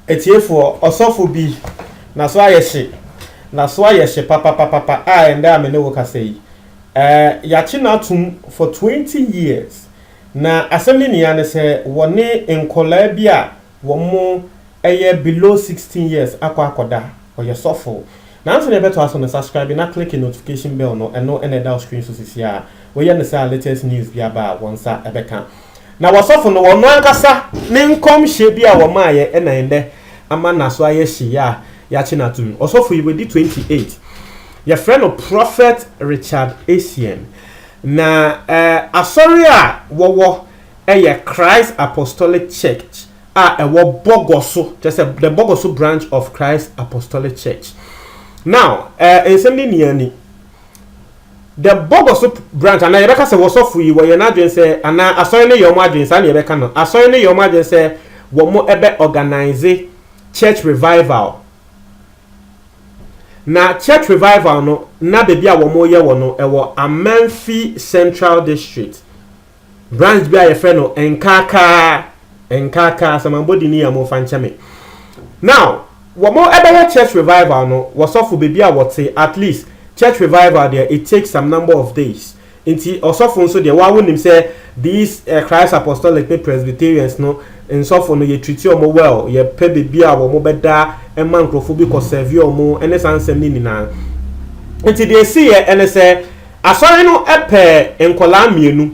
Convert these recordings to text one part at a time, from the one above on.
etiefo osofo bi na so ayehye papa enda me ne wo kasei ya chi na tum for 20 years na assembly ni ya se woni enkola bi a wo below 16 years akoda oye sofo na nso ne beto aso no subscribe na click the notification bell no eno ene da screen so sisia we ya ne say latest news bi aba wonsa ebeka na wasofo no wono ankasa ne nkom hye bi a wo maaye ena ende ama na so ayehye ya chi na tum osofo yi wedi 28 your friend of Prophet Richard Essien na asori a wo Christ Apostolic Church ewo Bogoso, just the Bogoso branch of Christ Apostolic Church. Now, the Bogoso branch, and I say was off you where you're not doing say, and I saw in your margins, and you can. I saw in your margins say, what more ever organize church revival. Now, church revival no, na baby a more year no, ewo Amenfi Central District branch be a friend no, Nkaka samambodi ni amo fanchame. Now, what more ever church revival no was off for baby what say at least church revival there it takes some number of days. Inti osofo so there wa wonim say these Christ Apostolic Presbyterians no nsofo no ye treat omo well ye pe baby a wo mo beda emma nkrofo bi ko serve omo ene sansem ni na. Inti they see ene say asori no epe enkola mienu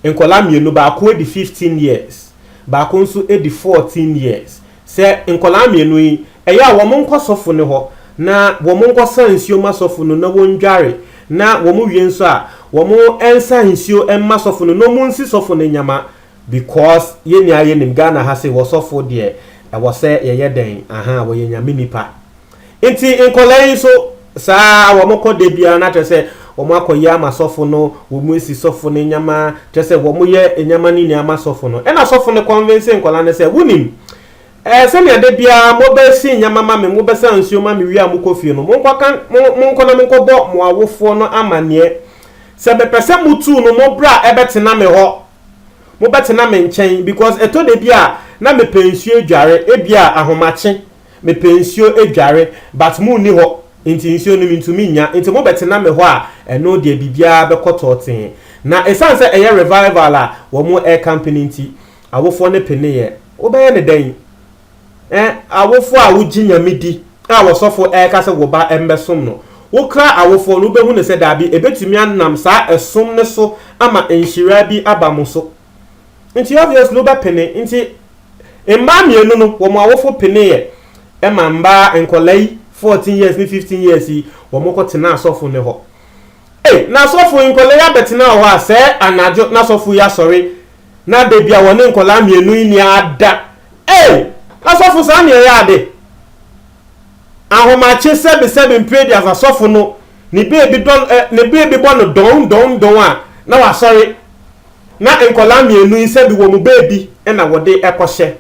Nkola mienu ba ko edi 15 years ba ko nso edi 14 years se nkola mienu yi eya wo mo nkosofo ne ho na wo mo nkosansuo masofo no na wondware na wo mo wie nso a wo mo ensansuo emmasofo no mo nsi sofo ne nyama because ye ni aye nim Ghana ha se wo sofo de e wo se ye den wo ye nyame nipa enti nkola yi so sa wo mo ko de bia na tse se omo akoya amasofo no wo mu esi sofo ne nyama tese wo mu ye enyama ni amasofo no ena sofo ne convince nkola ne se wunim se me ade bia mo be si nyama ma me mo be sa nsuo ma me wi amukofie no mo nko na me nko bo mo awofo no amane se be pese mutu no mo bra ebetena me ho mo betena me nchen because eto de bia na me pensuo edware ebia ahomache me pensuo edware but mu ni ho inti nsio no mintumi nya inti mo betena me ho a eno de bibia be kototen na esanse eye revival a wo mo air company nti awofo ne pene ye wo be ne dan awofo a wo ginyamidi a wo sofo ka se wo ba embesom no wo kra awofo no be hu ne se da bi ebetumi annam sa esom ne so ama enhira bi abamo so inti obvious no be pene inti emba mienu no wo mo awofo pene ye mba enkolai 14 years ni 15 years yi wo moko tena asofo ne ho na asofo nkola ya betena ho a se anajo na asofo ya sorry na de bia woni nkola mienu ni ada asofo sa ne ya ade ahomache sebe mpedi as asofo no ni baby don ne baby bono don a na wa sorry na nkola mienu sebe wo mu baby na wode ekoshe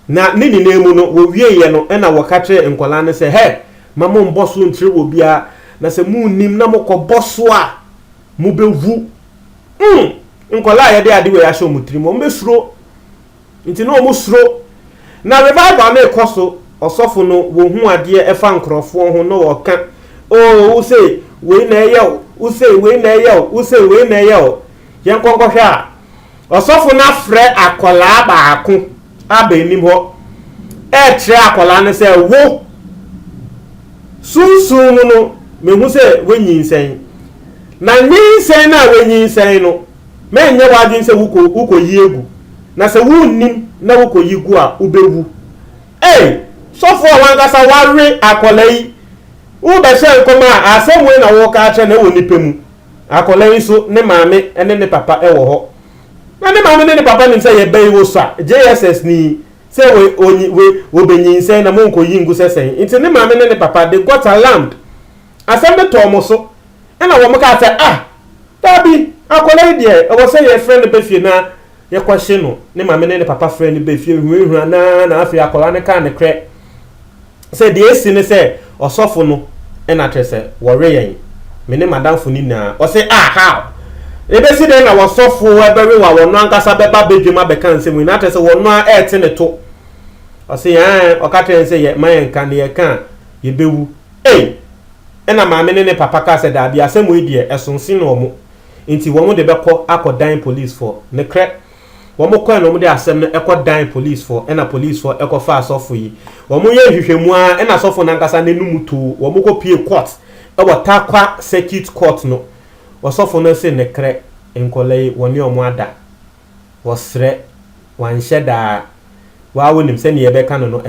na nini nemu no wo wie ye no na wo ka kire nkola ne se he mama mboso ntire wo bia na se mu nim na moko boso a mu bewu nkola ye de ade we ya hye omutiri mo mbesuro nti no mo suro na revival na ekoso osofo no wo hu ade efa nkrofo ho no wo ka wo say we na ye wo say we na ye wo say we na ye yen konkɔ hwe a osofo na frɛ akola baako abenim ho tre akola ne se wo sunsun no mehu se wenyinsen na nyinsen na wenyinsen no menye wadin se wuko yiegu na se wunnim na wuko yigu a ubewu sofo wangasa ware akola yi wo be se nkoma asemwe na wo ka ache na woni pemu akola yi so ne maame ene ne papa ewo ho na ne maame ne papa nim se ye bai wo so JSS ni se we benyinsen na monko yingu sesen nti ne maame ne papa they got alarmed asembe to mo so ena wo mo ka say tabi akola yi de o say your friend be fie na ye kwahye no ne maame ne papa friend be fie huru na afi akola ne ka ne kre say the esi ne say osofo no ena trese wo re yen me ne madam fo ni na o say how ebesi de na wasofo ebere wa wono ankasa beba bedwuma beka nsemu na tese wono a ete ne to ose ya okatre nse ye mayen kan ye kan ye bewu ena maame ne papa ka se da bia asemu edie esonsin no mo nti wo de bekọ akodan police for ne kre wo mo kọ no mo de asem no ekodan police for ena police for ekofa asofo yi wo mo ye hwehwemu a ena asofo na ankasa ne numuto wo mo kọ pie court ewo takwa circuit court no wasofo no se ne kre enkolai woni omo ada wasre wanhye da wa wonim se ne yebeka no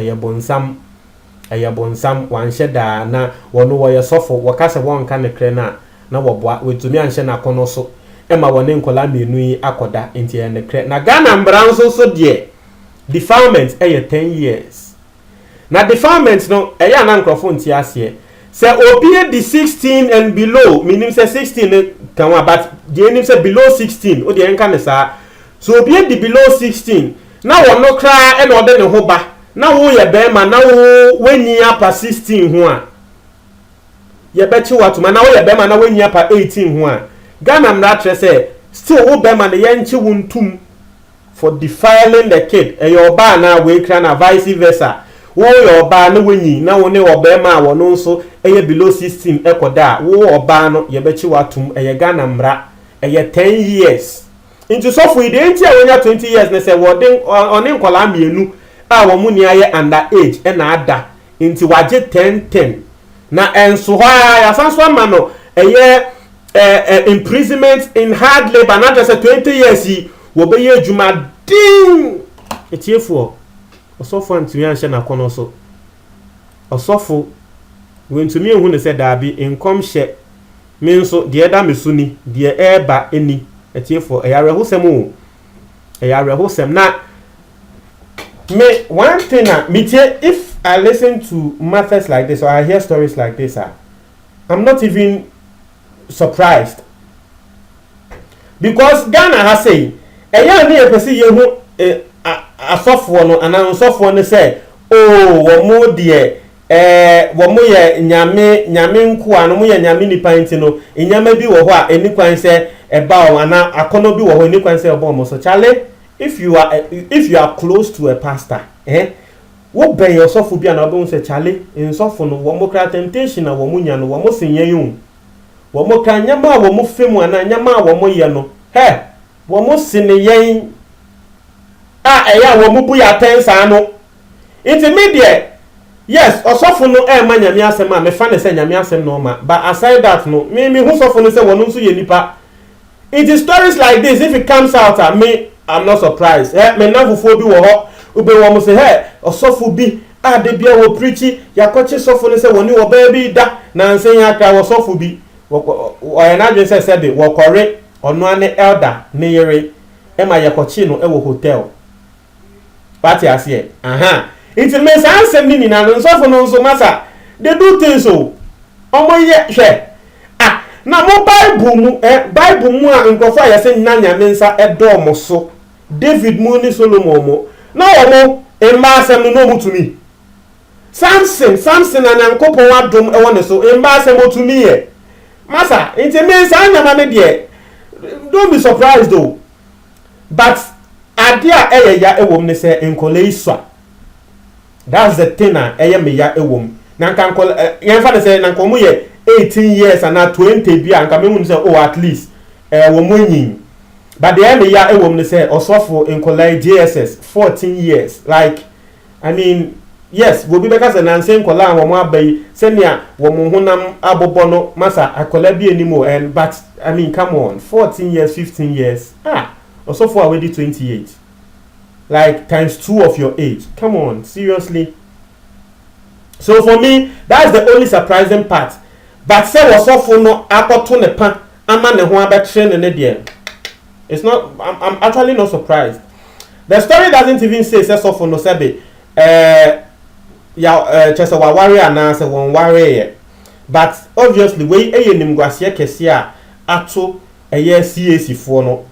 eyebonsam wanhye da na wono wo yesofo wakase wonka ne kre na woboa wetumi anhye na kono so ema woni enkola menu yi akoda enti ne kre na Ghana mbranso so de defilement 10 years na defilement no na nkrofo nti ase se obie di 16 and below minim se 16 kan wa but je nim se below 16 o de enka ne sa so obie di below 16 na wono kra e na ode ne ho ba na wo ye be ma na wo weni apa 16 ho a ye be chi watuma na wo ye be ma na weni apa 18 ho a Ghana mra tre se still wo be ma ne ye nchi wuntum for defiling the kid e your ba na we kra na vice versa wo your ba na wenyi na wo ne oba ma wo no nso eye below 16 ekoda wo oba no ye be chi watum eye Ghana mra eye 10 years into so for ide nti a wonya 20 years ne se wo den oni nkola mienu a wo mu ni aye under age e na ada nti waje 10 na enso ha ya sanso ama no eye imprisonment in hard labor na just 20 years yi wo be ye adwuma din etiefo osofo ntumi anhye na kono so osofo wentumi ehu ne se daabi income hye me nso de da mesuni de eba eni etiefo eyarehosem na me one thing if I listen to matters like this or I hear stories like this I'm not even surprised because Ghana has say eya ne epesi yehu asofo no ana nsofo no say wo mo de wo mo ye nyame nko anu mo ye nyame nipa nti no enyama bi wo ho a eni kwan se eba o ana akono bi wo ho eni kwan se eba mo so chale if you are close to a pastor wo ben yosofo bi ana obo se chale nsofo no wo mo kra temptation na wo mo nya no wo mo senye yun wo mo kan nyama wo mo femu ana nyama wo mo ye no wo mo sene eya wo mu bu ya tensa no intermediate yes osofo no ma nyame asem a me fa ne se nyame asem no ma but aside that no me hu sofo no se wono nso ye nipa it is stories like this if it comes out I'm not surprised me na fufu bi wo ho ube wo mo se osofo bi de bia wo preachi yakoche sofo no se woni wo ba bi da na nsen ya ka wo sofo bi wo ya na dwen se be wo kore ono ane elder ne yere ma yakoche no wo hotel party asie it means ansem ni na nsofo no nso masa they do things so omo ye hwe na mo bible mu a nkofo a yese nyanya mensa edo mo so David mu ni Solomon mo na omo emma asem no mo tumi Samson na nyankopon adom e wone so emma asem o tumi ye masa it means anyama me de don't be surprised though but adia ya ewom ne se nkole iswa that's the thing me ya ewom na nka nkole yemfa ne se na nkomo ye 18 years and 20 bia nka me hu se at least wo monyin but me ya ewom ne se osofo nkole JSS 14 years like I mean yes wo bi beka se na nse nkole an wo mo abai se nia wo mo honam abobo no masa akole bi enimo and but I mean come on 14 years 15 years also for already 28 like times 2 of your age. Come on, seriously. So for me, that's the only surprising part. But say was so no akoto ne pa ama ne ho abetre ne there. It's not I'm actually not surprised. The story doesn't even say so for no sebe chese wa ware ana se won ware. But obviously we nimguase kese a ato CAC fo no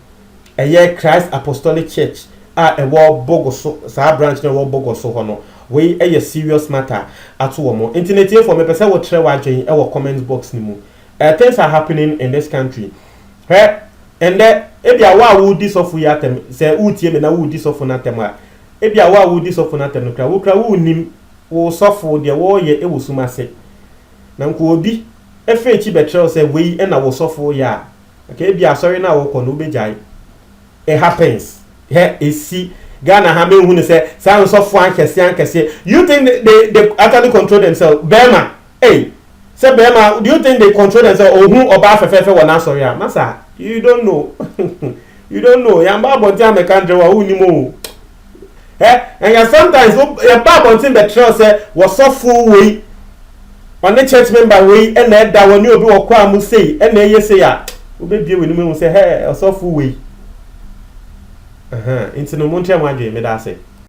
Christ Apostolic Church ewo bogoso sa branch na ewo bogoso ho no we serious matter ato wo mo internet here for me pese wo tre wa dwen ewo comment box ni mu things are happening in this country and then ebi awa wo di sofo ya tem se utie me na wo di sofo na tem a ebi awa wo di sofo na tem no kra wo nim wo sofo de wo ye e wo sumase na nko obi efe chi betrel se we e na wo sofo ya okay ebi asori na wo kɔ no bejai it happens here esi Ghana ha me hu ne se san sofo ankese you think they actually control themselves Bema hey say Bema do you think they control themselves ohun oba fefefe wona asori a masa you don't know you don't know yamba bonti amekandre wa hu ni mo and ya sometimes ya ba bonti betrel se wo sofo we on the church member we and that when you be wo kwa mu say and na ye say ya obebie we ni mu say hey sofo we into no monte amwadwe me da say